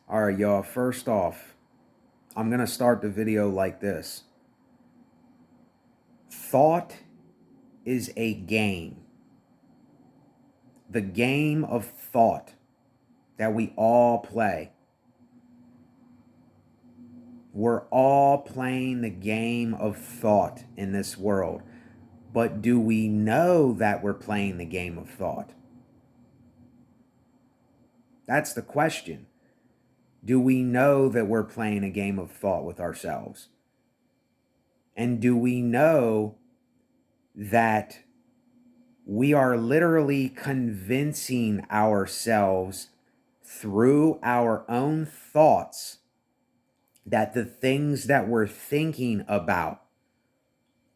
All right, y'all. First off, I'm going to start the video like this. Thought is a game. The game of thought that we all play. We're all playing the game of thought in this world. But do we know that we're playing the game of thought? That's the question. Do we know that we're playing a game of thought with ourselves? And do we know that we are literally convincing ourselves through our own thoughts that the things that we're thinking about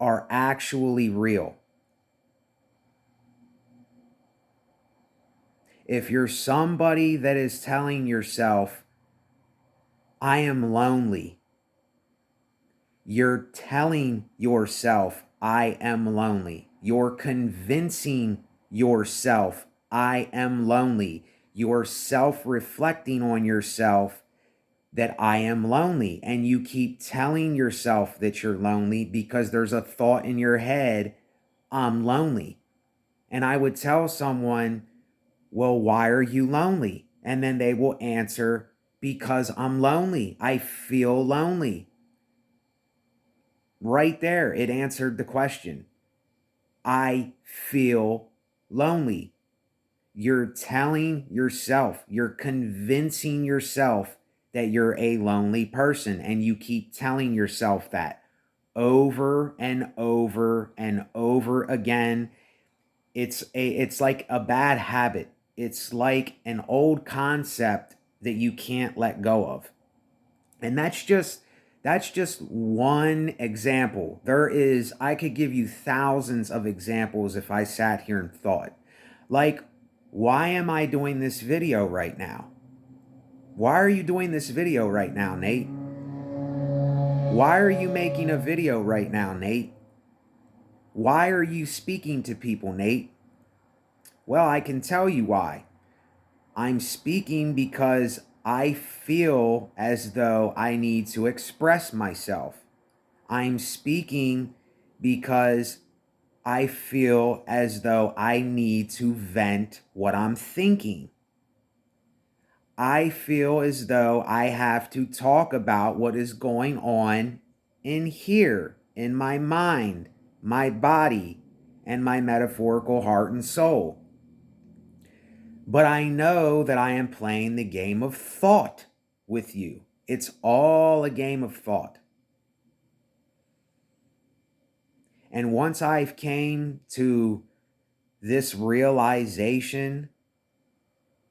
are actually real? If you're somebody that is telling yourself, I am lonely, you're telling yourself, I am lonely. You're convincing yourself, I am lonely. You're self-reflecting on yourself that I am lonely. And you keep telling yourself that you're lonely because there's a thought in your head, I'm lonely. And I would tell someone, well, why are you lonely? And then they will answer, because I'm lonely. I feel lonely. Right there, it answered the question. I feel lonely. You're telling yourself, you're convincing yourself that you're a lonely person, and you keep telling yourself that over and over and over again. It's like a bad habit. It's like an old concept that you can't let go of. And that's just one example. I could give you thousands of examples if I sat here and thought. Like, why am I doing this video right now? Why are you doing this video right now, Nate? Why are you making a video right now, Nate? Why are you speaking to people, Nate? Well, I can tell you why. I'm speaking because I feel as though I need to express myself. I'm speaking because I feel as though I need to vent what I'm thinking. I feel as though I have to talk about what is going on in here, in my mind, my body, and my metaphorical heart and soul. But I know that I am playing the game of thought with you. It's all a game of thought. And once I've came to this realization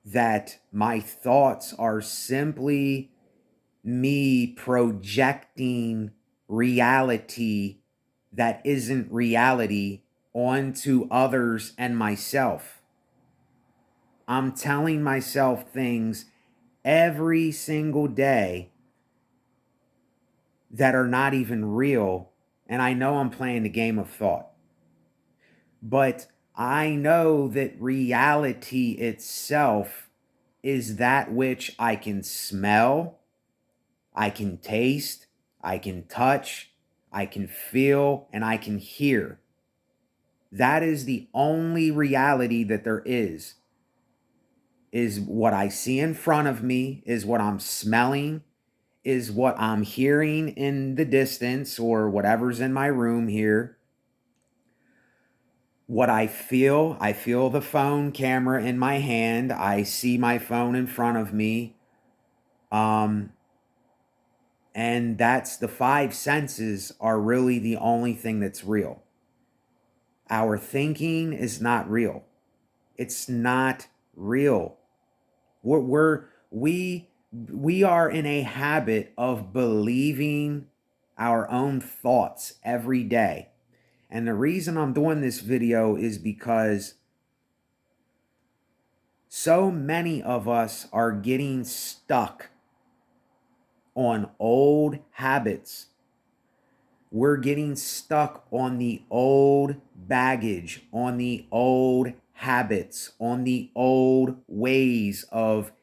that my thoughts are simply me projecting reality that isn't reality onto others and myself. I'm telling myself things every single day that are not even real, and I know I'm playing the game of thought. But I know that reality itself is that which I can smell, I can taste, I can touch, I can feel, and I can hear. That is the only reality that there is what I see in front of me, is what I'm smelling, is what I'm hearing in the distance or whatever's in my room here. What I feel the phone camera in my hand. I see my phone in front of me. And that's the five senses are really the only thing that's real. Our thinking is not real. It's not real. We are in a habit of believing our own thoughts every day. And the reason I'm doing this video is because so many of us are getting stuck on old habits. We're getting stuck on the old baggage, on the old habits, on the old ways of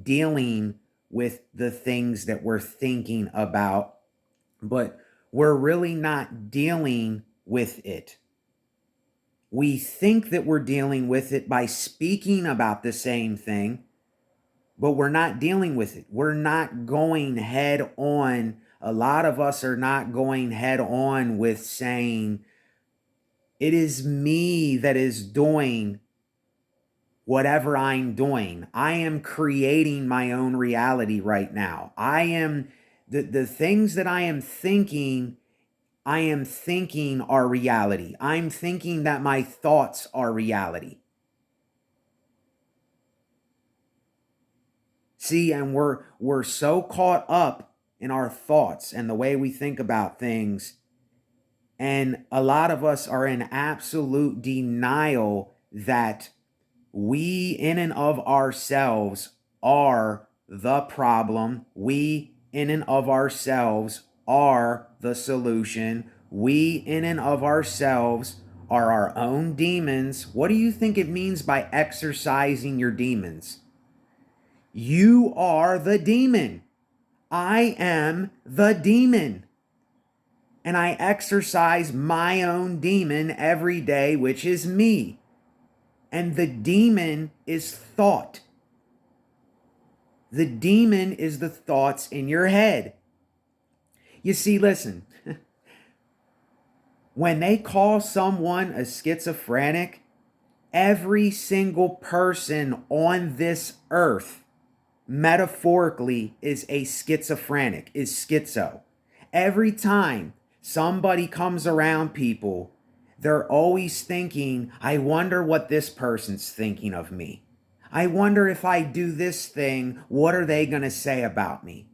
dealing with the things that we're thinking about, but we're really not dealing with it. We think that we're dealing with it by speaking about the same thing, but we're not dealing with it. We're not going head on. A lot of us are not going head on with saying, it is me that is doing whatever I'm doing. I am creating my own reality right now. I am the things that I am thinking are reality. I'm thinking that my thoughts are reality. See, and we're so caught up in our thoughts and the way we think about things. And a lot of us are in absolute denial that we, in and of ourselves, are the problem. We, in and of ourselves, are the solution. We, in and of ourselves, are our own demons. What do you think it means by exercising your demons? You are the demon. I am the demon. And I exercise my own demon every day, which is me. And the demon is thought. The demon is the thoughts in your head. You see, listen, when they call someone a schizophrenic, every single person on this earth, metaphorically, is a schizophrenic, is schizo. Every time somebody comes around people, they're always thinking, I wonder what this person's thinking of me. I wonder if I do this thing, what are they going to say about me?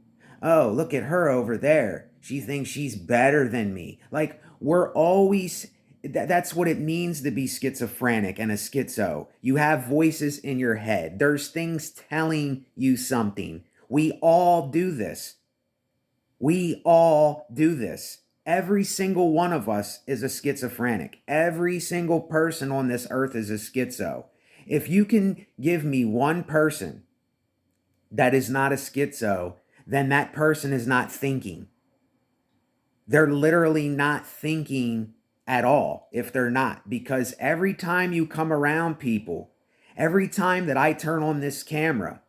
Oh, look at her over there. She thinks she's better than me. Like, we're always, that's what it means to be schizophrenic and a schizo. You have voices in your head. There's things telling you something. We all do this. We all do this. Every single one of us is a schizophrenic. Every single person on this earth is a schizo. If you can give me one person that is not a schizo, then that person is not thinking. They're literally not thinking at all if they're not, because every time you come around people, every time that I turn on this camera,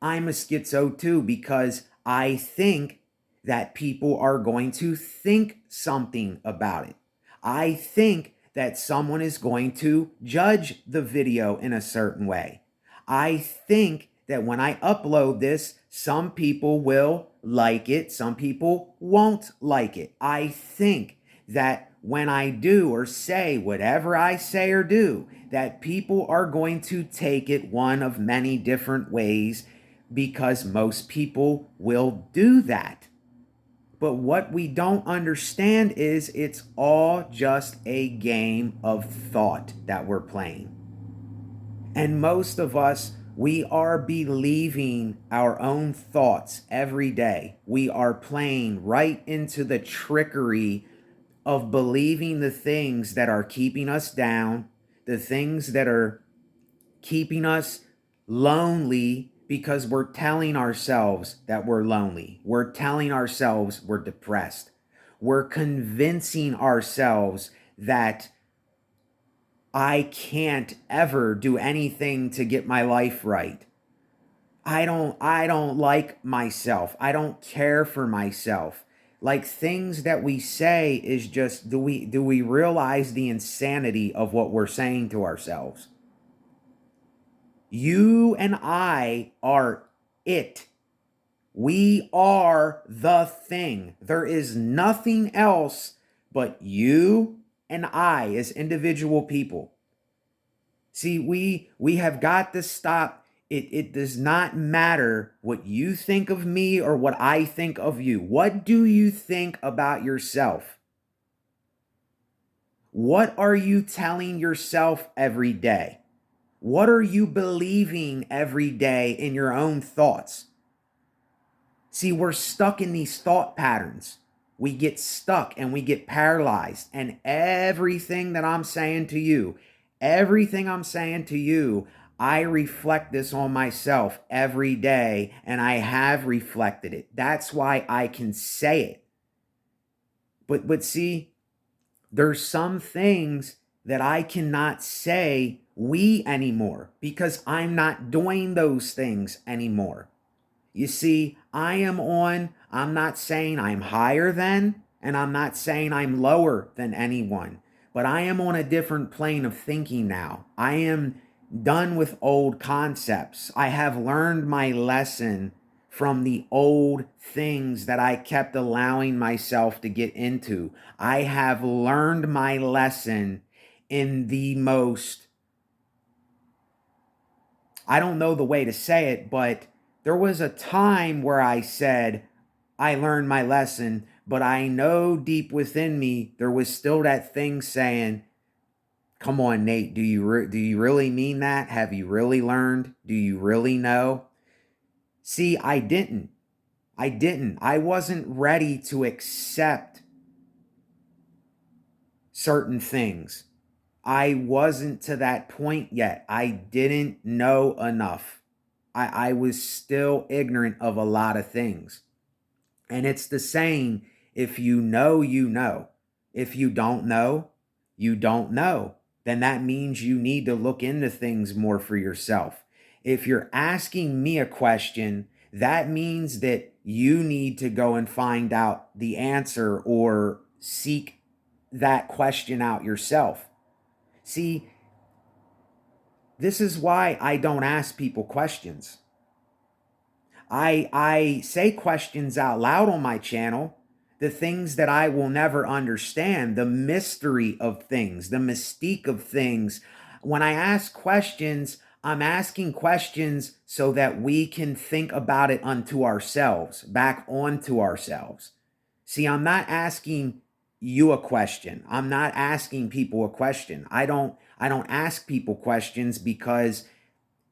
I'm a schizo too, because I think that people are going to think something about it. I think that someone is going to judge the video in a certain way. I think that when I upload this, some people will like it, some people won't like it. I think that when I do or say whatever I say or do, that people are going to take it one of many different ways, because most people will do that. But what we don't understand is it's all just a game of thought that we're playing. And most of us, we are believing our own thoughts every day. We are playing right into the trickery of believing the things that are keeping us down, the things that are keeping us lonely, because we're telling ourselves that we're lonely. We're telling ourselves we're depressed. We're convincing ourselves that I can't ever do anything to get my life right. I don't like myself. I don't care for myself. Like, things that we say is just, do we realize the insanity of what we're saying to ourselves? You and I are it. We are the thing. There is nothing else but you and I as individual people. See, we have got to stop. It does not matter what you think of me or what I think of you. What do you think about yourself? What are you telling yourself every day? What are you believing every day in your own thoughts? See, we're stuck in these thought patterns. We get stuck and we get paralyzed. And everything that I'm saying to you, I reflect this on myself every day, and I have reflected it. That's why I can say it. But see, there's some things that I cannot say we anymore because I'm not doing those things anymore. You see, I'm not saying I'm higher than, and I'm not saying I'm lower than anyone, but I am on a different plane of thinking now. I am done with old concepts. I have learned my lesson from the old things that I kept allowing myself to get into. I have learned my lesson in the most, I don't know the way to say it, but there was a time where I said, I learned my lesson, but I know deep within me, there was still that thing saying, come on, Nate, do you really mean that? Have you really learned? Do you really know? See, I didn't. I wasn't ready to accept certain things. I wasn't to that point yet. I didn't know enough. I was still ignorant of a lot of things. And it's the saying, if you know, you know. If you don't know, you don't know. Then that means you need to look into things more for yourself. If you're asking me a question, that means that you need to go and find out the answer or seek that question out yourself. See, this is why I don't ask people questions. I say questions out loud on my channel, the things that I will never understand, the mystery of things, the mystique of things. When I ask questions, I'm asking questions so that we can think about it unto ourselves, back onto ourselves. See, I'm not asking you a question. I'm not asking people a question. I don't ask people questions because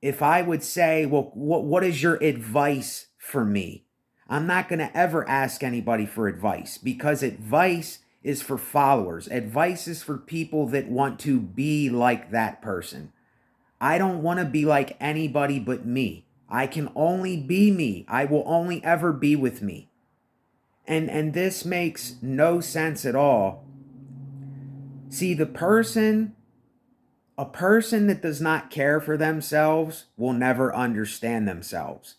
if I would say, well, what is your advice for me? I'm not going to ever ask anybody for advice because advice is for followers. Advice is for people that want to be like that person. I don't want to be like anybody but me. I can only be me. I will only ever be with me. And this makes no sense at all. See, a person that does not care for themselves will never understand themselves.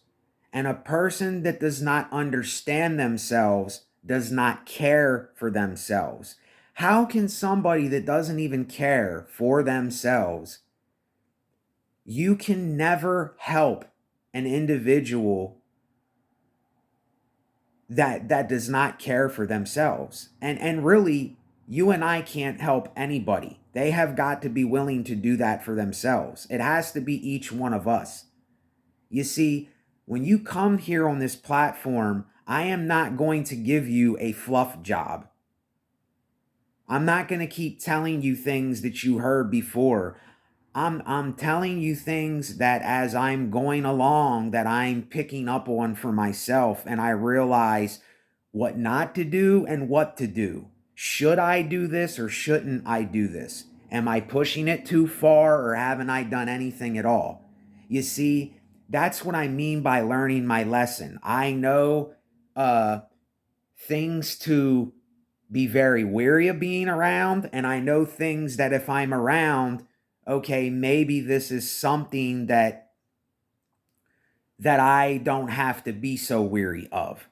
And a person that does not understand themselves does not care for themselves. How can somebody that doesn't even care for themselves, you can never help an individual that does not care for themselves. And really, you and I can't help anybody. They have got to be willing to do that for themselves. It has to be each one of us. You see, when you come here on this platform, I am not going to give you a fluff job. I'm not going to keep telling you things that you heard before. I'm telling you things that as I'm going along that I'm picking up on for myself, and I realize what not to do and what to do. Should I do this or shouldn't I do this? Am I pushing it too far or haven't I done anything at all? You see, that's what I mean by learning my lesson. I know things to be very weary of being around, and I know things that if I'm around, okay, maybe this is something that I don't have to be so weary of.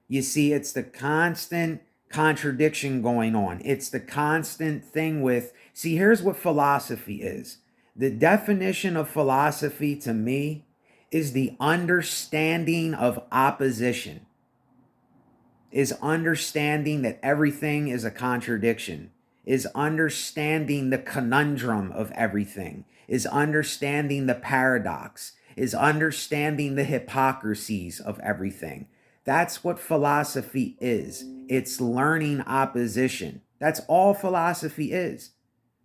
You see, it's the constant contradiction going on. It's the constant thing with, see, here's what philosophy is. The definition of philosophy to me is the understanding of opposition, is understanding that everything is a contradiction, is understanding the conundrum of everything, is understanding the paradox, is understanding the hypocrisies of everything. That's what philosophy is. It's learning opposition. That's all philosophy is.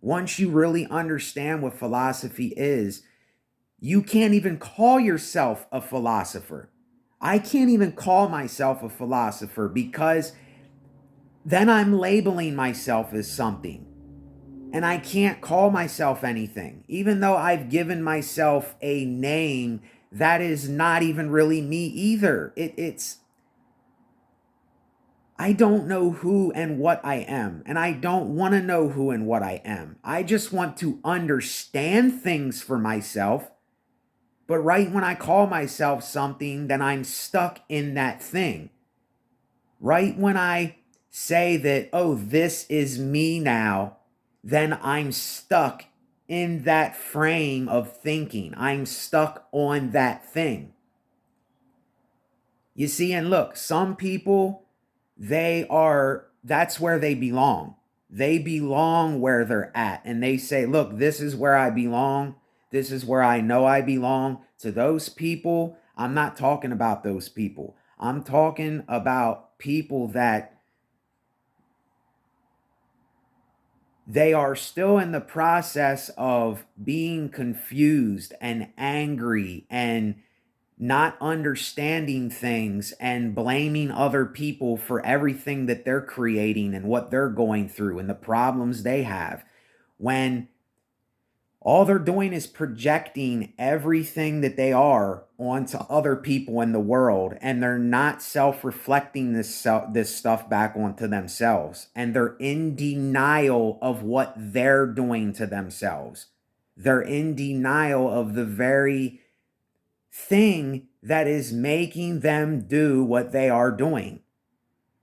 Once you really understand what philosophy is, you can't even call yourself a philosopher. I can't even call myself a philosopher because then I'm labeling myself as something. And I can't call myself anything. Even though I've given myself a name, that is not even really me either. I don't know who and what I am, and I don't want to know who and what I am. I just want to understand things for myself. But right when I call myself something, then I'm stuck in that thing. Right when I say that, oh, this is me now, then I'm stuck in that frame of thinking. I'm stuck on that thing. You see, and look, some people, that's where they belong. They belong where they're at. And they say, look, this is where I belong. This is where I know I belong. To those people, I'm not talking about those people. I'm talking about people that they are still in the process of being confused and angry and not understanding things and blaming other people for everything that they're creating and what they're going through and the problems they have, when all they're doing is projecting everything that they are onto other people in the world, and they're not self-reflecting this stuff back onto themselves, and they're in denial of what they're doing to themselves. They're in denial of the very thing that is making them do what they are doing.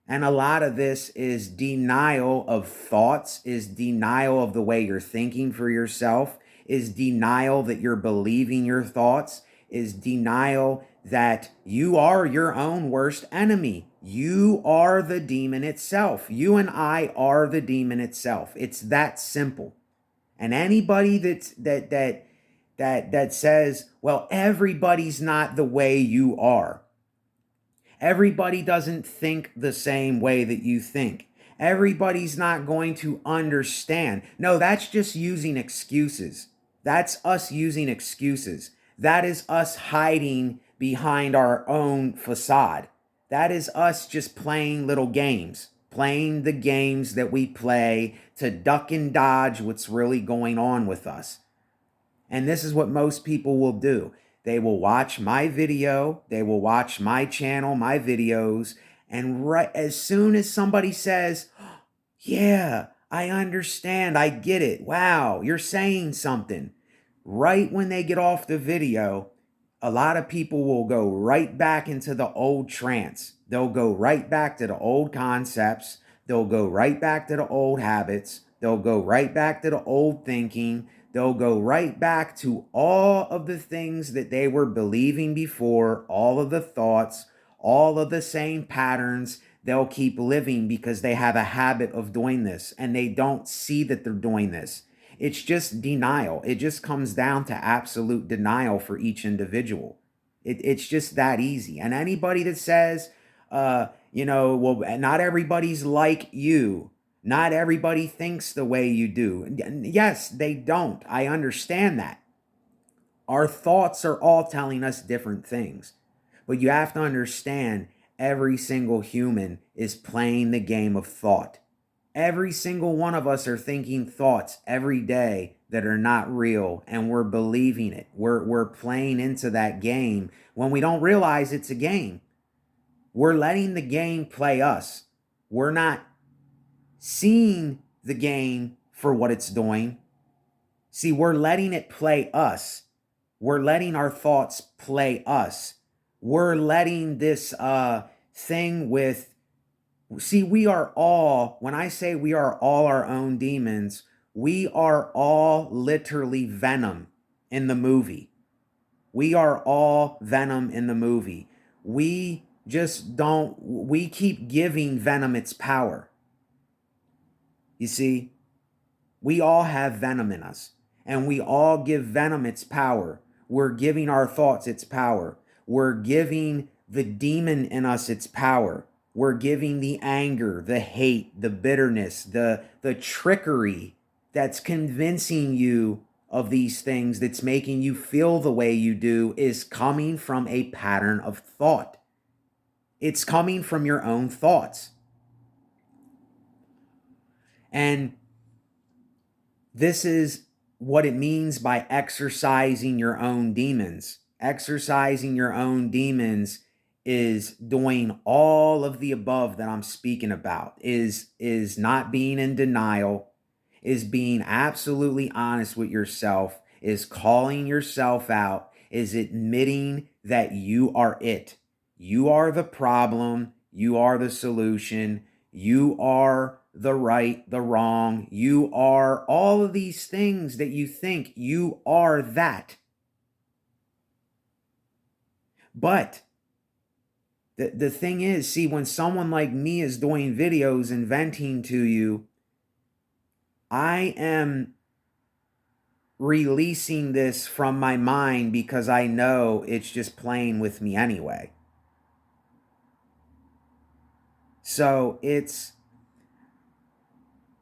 And a lot of this is denial of thoughts, is denial of the way you're thinking for yourself, is denial that you're believing your thoughts, is denial that you are your own worst enemy. You are the demon itself. You and I are the demon itself. It's that simple. And anybody that says, well, everybody's not the way you are. Everybody doesn't think the same way that you think. Everybody's not going to understand. No, that's just using excuses. That's us using excuses. That is us hiding behind our own facade. That is us just playing little games, playing the games that we play to duck and dodge what's really going on with us. And this is what most people will do. They will watch my video, they will watch my channel, my videos, and right as soon as somebody says, yeah, I understand, I get it, wow, you're saying something, right when they get off the video, a lot of people will go right back into the old trance. They'll go right back to the old concepts. They'll go right back to the old habits. They'll go right back to the old thinking. They'll go right back to all of the things that they were believing before, all of the thoughts, all of the same patterns. They'll keep living because they have a habit of doing this and they don't see that they're doing this. It's just denial. It just comes down to absolute denial for each individual. It's just that easy. And anybody that says, well, not everybody's like you. Not everybody thinks the way you do. Yes, they don't. I understand that. Our thoughts are all telling us different things. But you have to understand every single human is playing the game of thought. Every single one of us are thinking thoughts every day that are not real, and we're believing it. We're playing into that game when we don't realize it's a game. We're letting the game play us. We're not seeing the game for what it's doing. See, we're letting it play us. We're letting our thoughts play us. We're letting this thing with, see, we are all, when I say we are all our own demons, we are all literally Venom in the movie. We are all Venom in the movie. We keep giving Venom its power. You see, we all have Venom in us, and we all give Venom its power. We're giving our thoughts its power. We're giving the demon in us its power. We're giving the anger, the hate, the bitterness, the trickery that's convincing you of these things, that's making you feel the way you do, is coming from a pattern of thought. It's coming from your own thoughts. And This is what it means by exercising your own demons. Exercising your own demons is doing all of the above that I'm speaking about, is not being in denial, is being absolutely honest with yourself, is calling yourself out, is admitting that you are it. You are the problem, you are the solution, you are the right, the wrong, you are all of these things that you think you are that. But the thing is, see, when someone like me is doing videos and venting to you, I am releasing this from my mind because I know it's just playing with me anyway. So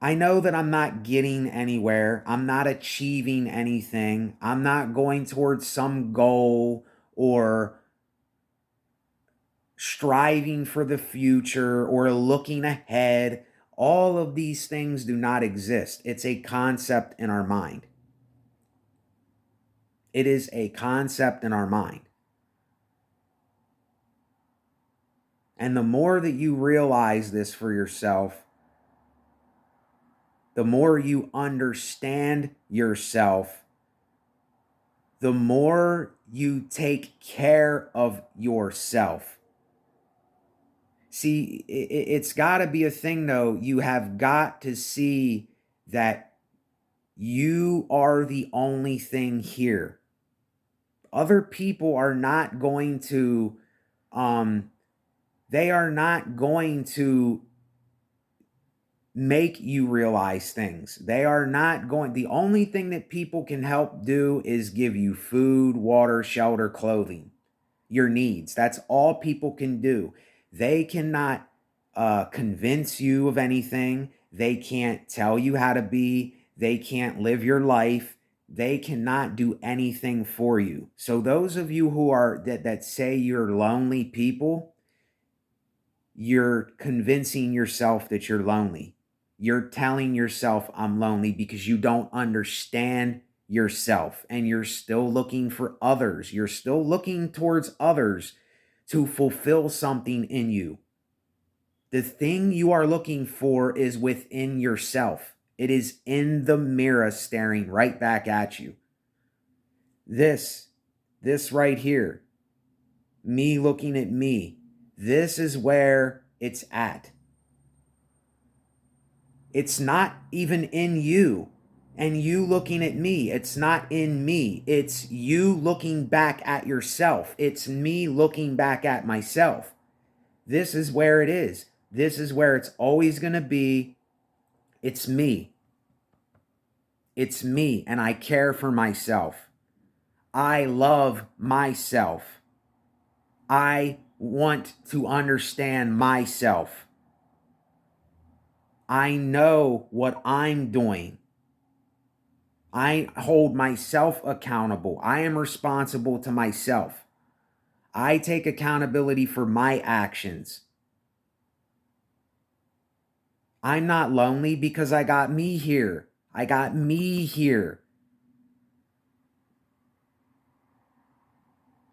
I know that I'm not getting anywhere. I'm not achieving anything. I'm not going towards some goal or striving for the future or looking ahead. All of these things do not exist. It's a concept in our mind. It is a concept in our mind. And the more that you realize this for yourself, the more you understand yourself, the more you take care of yourself. See, it's got to be a thing, though. You have got to see that you are the only thing here. Other people are not going to, they are not going to make you realize things. They are not going, the only thing that people can help do is give you food, water, shelter, clothing, your needs. That's all people can do. They cannot convince you of anything. They can't tell you how to be. They can't live your life. They cannot do anything for you. So those of you who are that say you're lonely people, you're convincing yourself that you're lonely. You're telling yourself I'm lonely because you don't understand yourself and you're still looking for others. You're still looking towards others to fulfill something in you. The thing you are looking for is within yourself. It is in the mirror staring right back at you. This right here, me looking at me, this is where it's at. It's not even in you and you looking at me. It's not in me. It's you looking back at yourself. It's me looking back at myself. This is where it is. This is where it's always going to be. It's me. It's me, and I care for myself. I love myself. I want to understand myself. I know what I'm doing. I hold myself accountable. I am responsible to myself. I take accountability for my actions. I'm not lonely because I got me here. I got me here.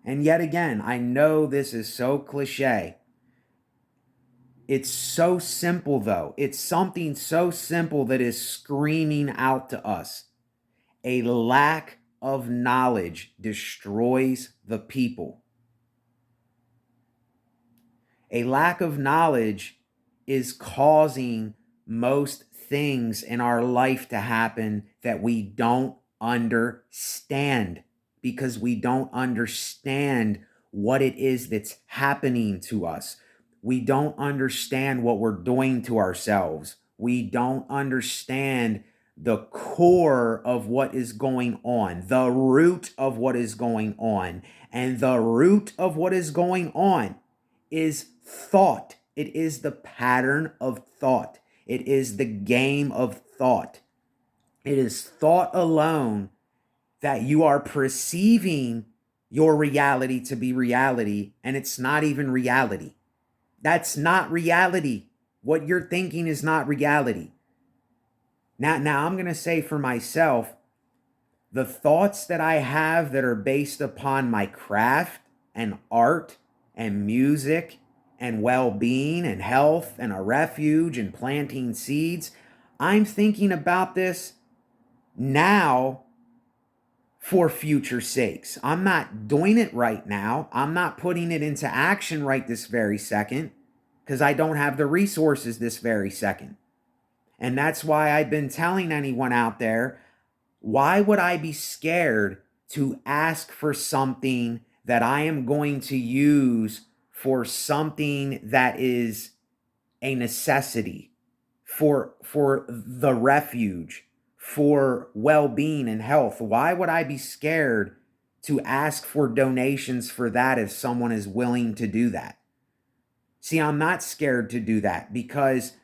And yet again, I know this is so cliche. It's so simple, though. It's something so simple that is screaming out to us. A lack of knowledge destroys the people. A lack of knowledge is causing most things in our life to happen that we don't understand because we don't understand what it is that's happening to us. We don't understand what we're doing to ourselves. We don't understand the core of what is going on, the root of what is going on. And the root of what is going on is thought. It is the pattern of thought. It is the game of thought. It is thought alone that you are perceiving your reality to be reality, and it's not even reality. That's not reality. What you're thinking is not reality. Now I'm going to say for myself, the thoughts that I have that are based upon my craft and art and music and well-being and health and a refuge and planting seeds, I'm thinking about this now for future sakes. I'm not doing it right now. I'm not putting it into action right this very second because I don't have the resources this very second. And that's why I've been telling anyone out there, why would I be scared to ask for something that I am going to use for something that is a necessity, for the refuge, for well-being and health? Why would I be scared to ask for donations for that if someone is willing to do that? See, I'm not scared to do that because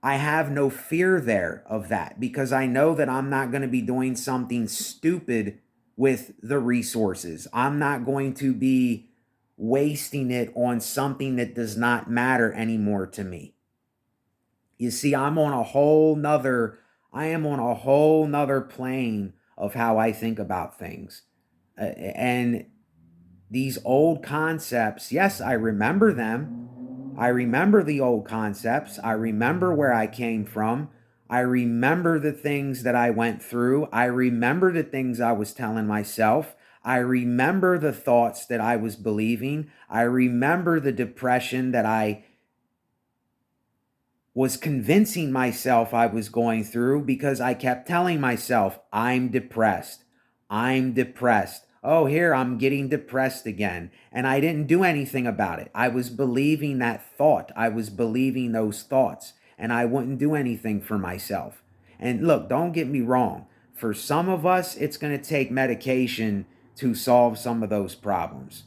I have no fear there of that, because I know that I'm not going to be doing something stupid with the resources. I'm not going to be wasting it on something that does not matter anymore to me. You see, I am on a whole nother plane of how I think about things. And these old concepts, yes, I remember them. I remember the old concepts. I remember where I came from. I remember the things that I went through. I remember the things I was telling myself. I remember the thoughts that I was believing. I remember the depression that I was convincing myself I was going through because I kept telling myself, I'm depressed. I'm depressed. Oh, here, I'm getting depressed again. And I didn't do anything about it. I was believing that thought. I was believing those thoughts, and I wouldn't do anything for myself. And look, don't get me wrong. For some of us, it's going to take medication to solve some of those problems.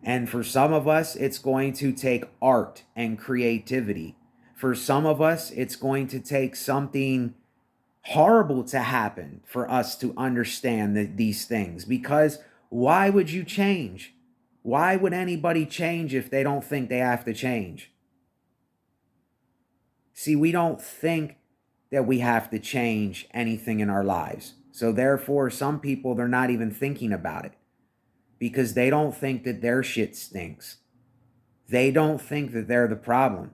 And for some of us, it's going to take art and creativity. For some of us, it's going to take something horrible to happen for us to understand these things. Because why would you change? Why would anybody change if they don't think they have to change? See, we don't think that we have to change anything in our lives. So therefore, some people, they're not even thinking about it because they don't think that their shit stinks. They don't think that they're the problem.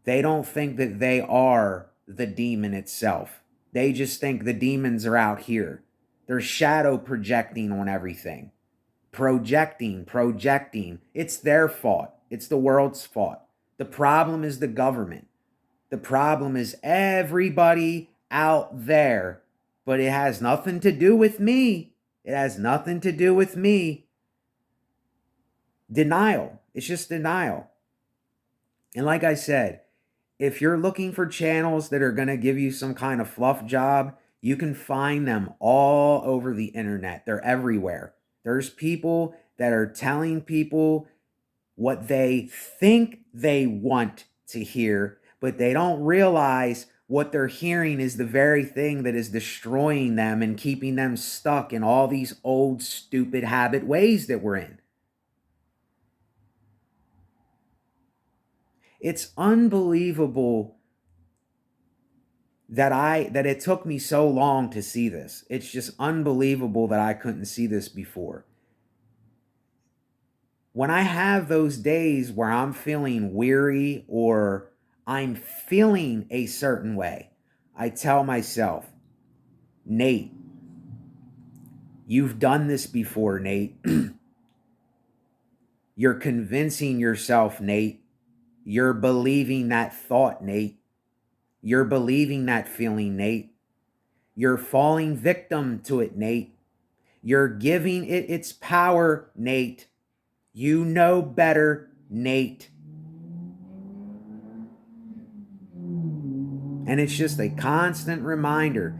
They don't think that they are the demon itself. They just think the demons are out here. They're shadow projecting on everything. Projecting. It's their fault. It's the world's fault. The problem is the government. The problem is everybody out there. But it has nothing to do with me. It has nothing to do with me. Denial. It's just denial. And like I said, if you're looking for channels that are going to give you some kind of fluff job, you can find them all over the internet. They're everywhere. There's people that are telling people what they think they want to hear, but they don't realize what they're hearing is the very thing that is destroying them and keeping them stuck in all these old, stupid habit ways that we're in. It's unbelievable that it took me so long to see this. It's just unbelievable that I couldn't see this before. When I have those days where I'm feeling weary or I'm feeling a certain way, I tell myself, Nate, you've done this before, Nate. You're convincing yourself, Nate. You're believing that thought, Nate. You're believing that feeling, Nate. You're falling victim to it, Nate. You're giving it its power, Nate. You know better, Nate. And it's just a constant reminder.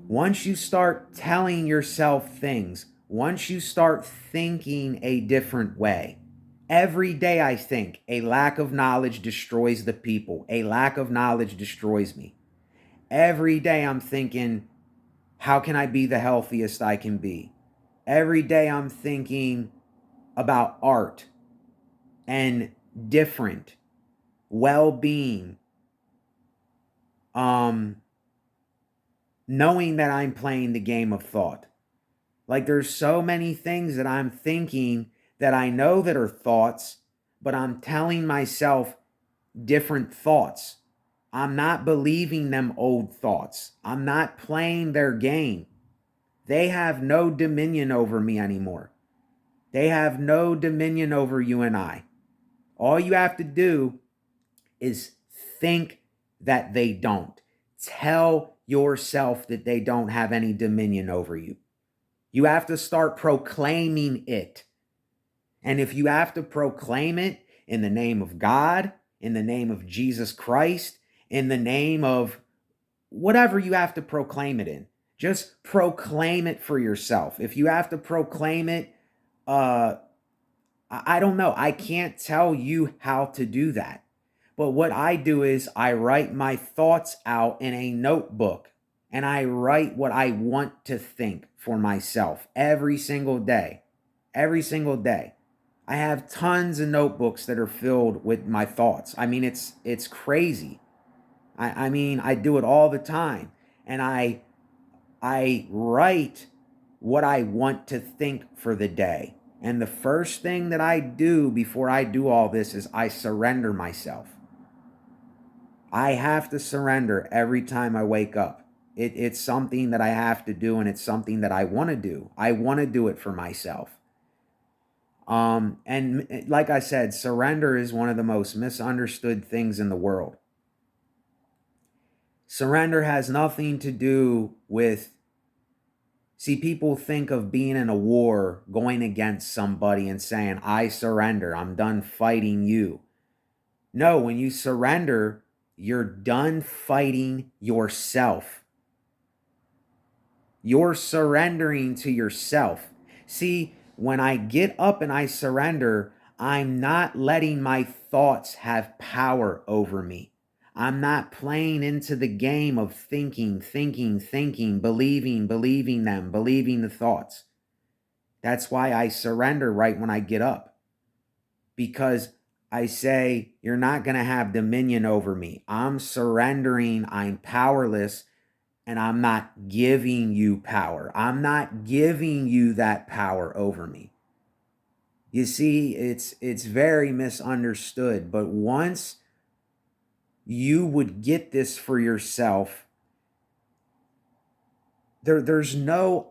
Once you start telling yourself things, once you start thinking a different way, every day I think a lack of knowledge destroys the people. A lack of knowledge destroys me. Every day I'm thinking, how can I be the healthiest I can be? Every day I'm thinking about art and different well-being, knowing that I'm playing the game of thought. Like there's so many things that I'm thinking that I know that are thoughts, but I'm telling myself different thoughts. I'm not believing them old thoughts. I'm not playing their game. They have no dominion over me anymore. They have no dominion over you and I. All you have to do is think that they don't. Tell yourself that they don't have any dominion over you. You have to start proclaiming it. And if you have to proclaim it in the name of God, in the name of Jesus Christ, in the name of whatever you have to proclaim it in, just proclaim it for yourself. If you have to proclaim it, I don't know. I can't tell you how to do that. But what I do is I write my thoughts out in a notebook and I write what I want to think for myself every single day. Every single day. I have tons of notebooks that are filled with my thoughts. I mean, it's crazy. I mean, I do it all the time. And I write what I want to think for the day. And the first thing that I do before I do all this is I surrender myself. I have to surrender every time I wake up. It's something that I have to do, and it's something that I want to do. I want to do it for myself. And like I said, surrender is one of the most misunderstood things in the world. Surrender has nothing to do with, see, people think of being in a war, going against somebody and saying, I surrender, I'm done fighting you. No, when you surrender, you're done fighting yourself. You're surrendering to yourself. See, when I get up and I surrender, I'm not letting my thoughts have power over me. I'm not playing into the game of thinking, believing them, believing the thoughts. That's why I surrender right when I get up. Because I say, you're not going to have dominion over me. I'm surrendering. I'm powerless. And I'm not giving you power. I'm not giving you that power over me. You see, it's very misunderstood. But once you would get this for yourself, there's no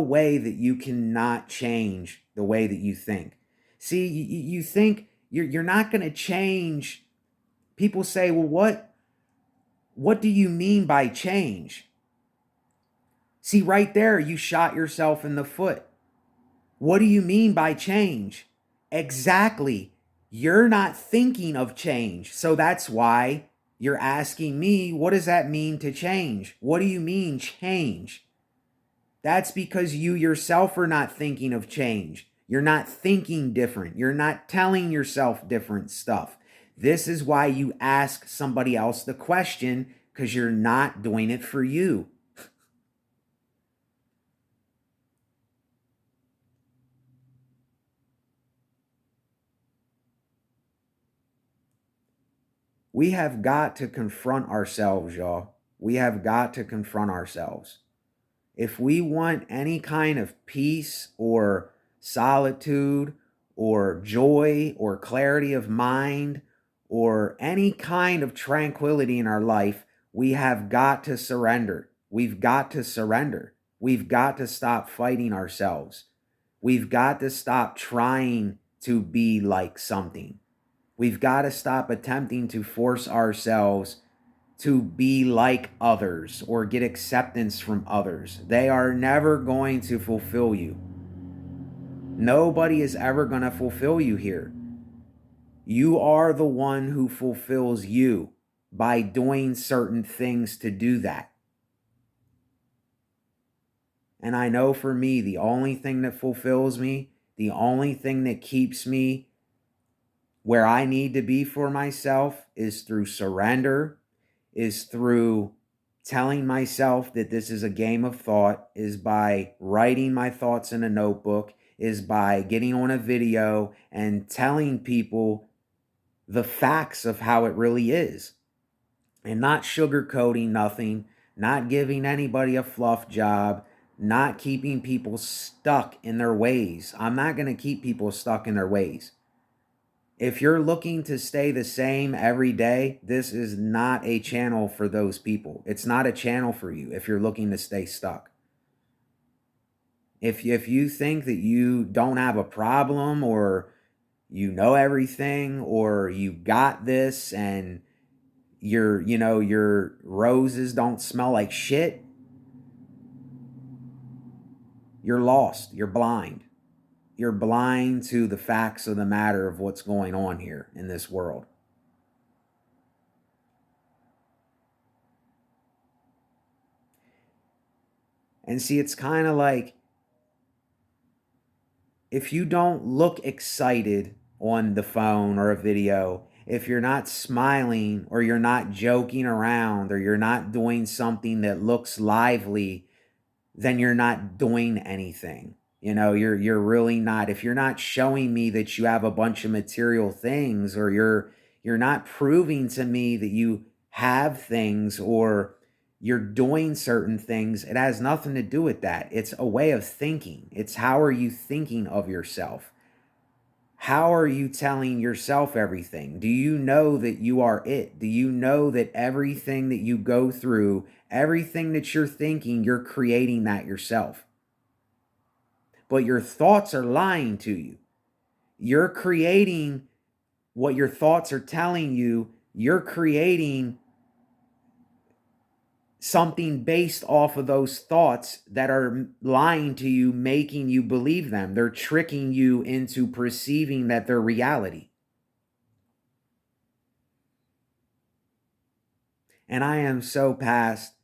way that you cannot change the way that you think. See, you think you're not going to change. People say, well, what do you mean by change? See, right there, you shot yourself in the foot. What do you mean by change? Exactly. You're not thinking of change. So that's why you're asking me, what does that mean to change? What do you mean change? That's because you yourself are not thinking of change. You're not thinking different. You're not telling yourself different stuff. This is why you ask somebody else the question, because you're not doing it for you. We have got to confront ourselves, y'all. We have got to confront ourselves. If we want any kind of peace or solitude or joy or clarity of mind or any kind of tranquility in our life, we have got to surrender. We've got to surrender. We've got to stop fighting ourselves. We've got to stop trying to be like something. We've got to stop attempting to force ourselves to be like others or get acceptance from others. They are never going to fulfill you. Nobody is ever going to fulfill you here. You are the one who fulfills you by doing certain things to do that. And I know for me, the only thing that fulfills me, the only thing that keeps me where I need to be for myself is through surrender, is through telling myself that this is a game of thought, is by writing my thoughts in a notebook, is by getting on a video and telling people the facts of how it really is and not sugarcoating nothing, not giving anybody a fluff job, not keeping people stuck in their ways. I'm not going to keep people stuck in their ways. If you're looking to stay the same every day, this is not a channel for those people. It's not a channel for you if you're looking to stay stuck. If you think that you don't have a problem, or you know everything, or you got this, and your roses don't smell like shit, you're lost. You're blind. You're blind to the facts of the matter of what's going on here in this world. And see, it's kind of like, if you don't look excited on the phone or a video, if you're not smiling, or you're not joking around, or you're not doing something that looks lively, then you're not doing anything. You're really not. If you're not showing me that you have a bunch of material things, or you're not proving to me that you have things, or you're doing certain things, it has nothing to do with that. It's a way of thinking. It's how are you thinking of yourself? How are you telling yourself everything? Do you know that you are it? Do you know that everything that you go through, everything that you're thinking, you're creating that yourself? But your thoughts are lying to you. You're creating what your thoughts are telling you. You're creating something based off of those thoughts that are lying to you, making you believe them. They're tricking you into perceiving that they're reality. And I am so past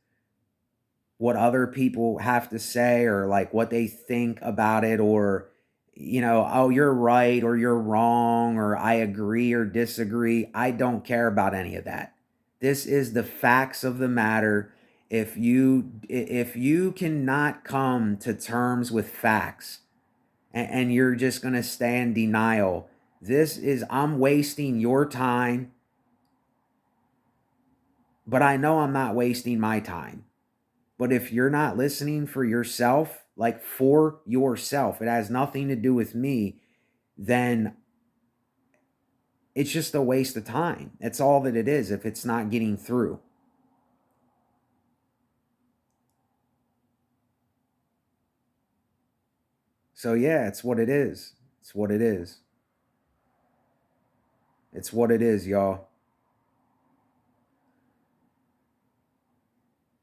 what other people have to say, or like what they think about it, or oh, you're right or you're wrong, or I agree or disagree. I don't care about any of that. This is the facts of the matter. If you cannot come to terms with facts, and you're just going to stay in denial, I'm wasting your time, but I know I'm not wasting my time. But if you're not listening for yourself, like for yourself, it has nothing to do with me, then it's just a waste of time. That's all that it is if it's not getting through. So yeah, it's what it is. It's what it is. It's what it is, y'all.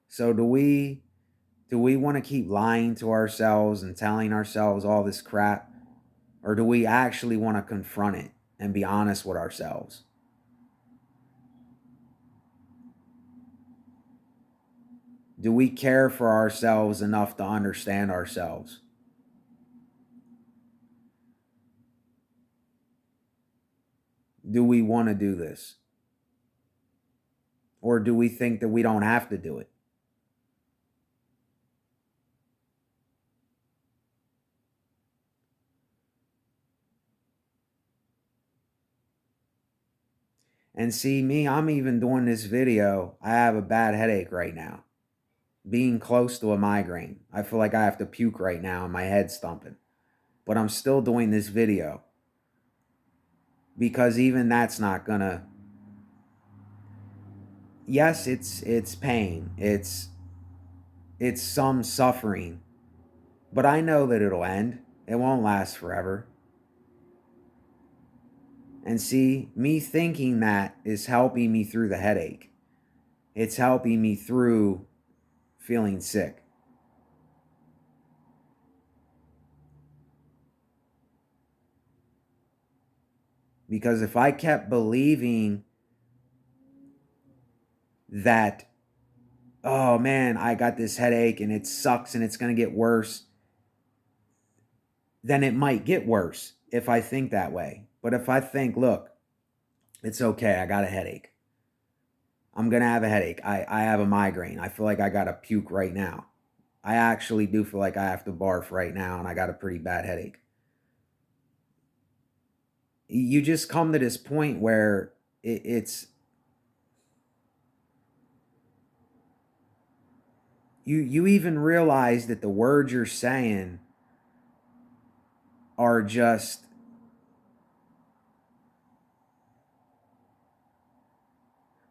So do we want to keep lying to ourselves and telling ourselves all this crap? Or do we actually want to confront it and be honest with ourselves? Do we care for ourselves enough to understand ourselves? Do we want to do this? Or do we think that we don't have to do it? And see, me, I'm even doing this video. I have a bad headache right now. Being close to a migraine. I feel like I have to puke right now and my head's thumping. But I'm still doing this video. Because even that's not gonna. Yes, it's pain. It's some suffering. But I know that it'll end. It won't last forever. And see, me thinking that is helping me through the headache. It's helping me through feeling sick. Because if I kept believing that, oh man, I got this headache and it sucks and it's going to get worse, then it might get worse if I think that way. But if I think, look, it's okay, I got a headache. I'm going to have a headache. I have a migraine. I feel like I got to puke right now. I actually do feel like I have to barf right now and I got a pretty bad headache. You just come to this point where it's You even realize that the words you're saying are just,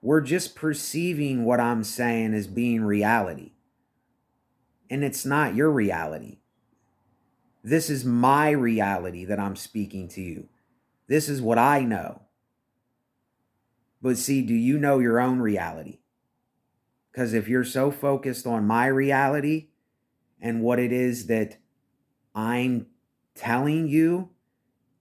we're just perceiving what I'm saying as being reality. And it's not your reality. This is my reality that I'm speaking to you. This is what I know. But see, do you know your own reality? Because if you're so focused on my reality and what it is that I'm telling you,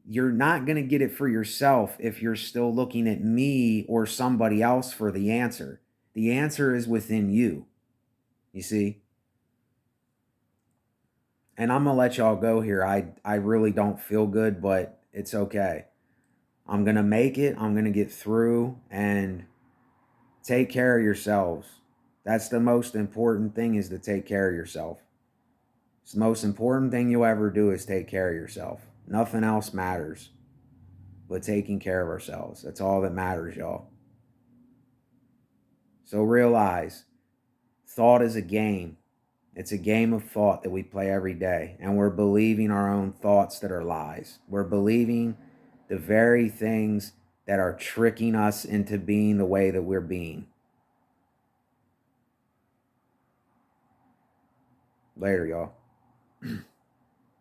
you're not going to get it for yourself if you're still looking at me or somebody else for the answer. The answer is within you, you see? And I'm going to let y'all go here. I really don't feel good, but it's okay. I'm going to make it. I'm going to get through, and take care of yourselves. That's the most important thing, is to take care of yourself. It's the most important thing you'll ever do, is take care of yourself. Nothing else matters but taking care of ourselves. That's all that matters, y'all. So realize, thought is a game. It's a game of thought that we play every day. And we're believing our own thoughts that are lies. We're believing the very things that are tricking us into being the way that we're being. Later, y'all.